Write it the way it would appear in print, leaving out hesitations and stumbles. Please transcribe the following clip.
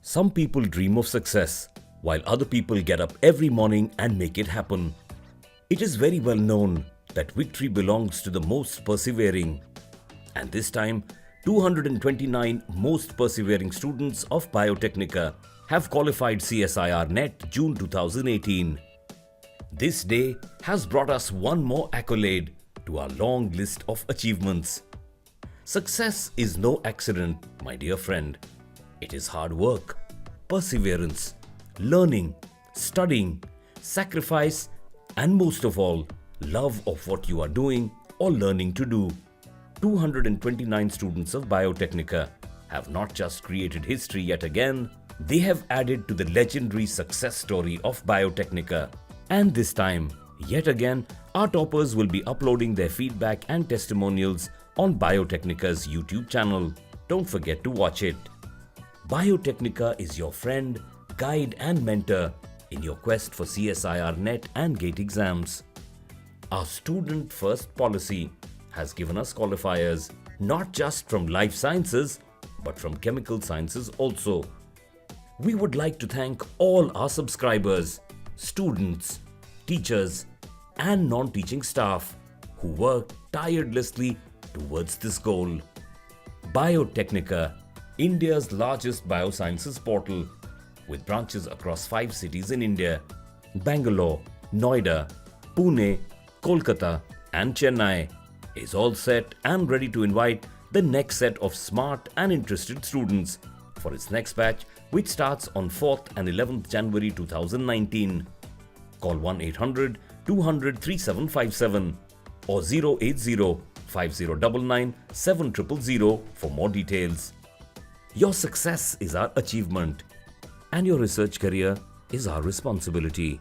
Some people dream of success, while other people get up every morning and make it happen. It is very well known that victory belongs to the most persevering. And this time, 229 most persevering students of BioTecNika have qualified CSIR NET June 2018. This day has brought us one more accolade to our long list of achievements. Success is no accident, my dear friend. It is hard work, perseverance, learning, studying, sacrifice, and most of all, love of what you are doing or learning to do. 229 students of BioTecNika have not just created history yet again, they have added to the legendary success story of BioTecNika. And this time, yet again, our toppers will be uploading their feedback and testimonials on BioTecNika's YouTube channel. Don't forget to watch it. BioTecNika is your friend, guide and mentor in your quest for CSIR NET and GATE exams. Our student first policy has given us qualifiers not just from life sciences but from chemical sciences also. We would like to thank all our subscribers, students, teachers and non-teaching staff who work tirelessly towards this goal. BioTecNika, India's largest biosciences portal with branches across 5 cities in India: Bangalore, Noida, Pune, Kolkata and Chennai, is all set and ready to invite the next set of smart and interested students for its next batch, which starts on 4th and 11th January 2019. Call 1-800-200-3757 or 080-5099-7000 for more details. Your success is our achievement and your research career is our responsibility.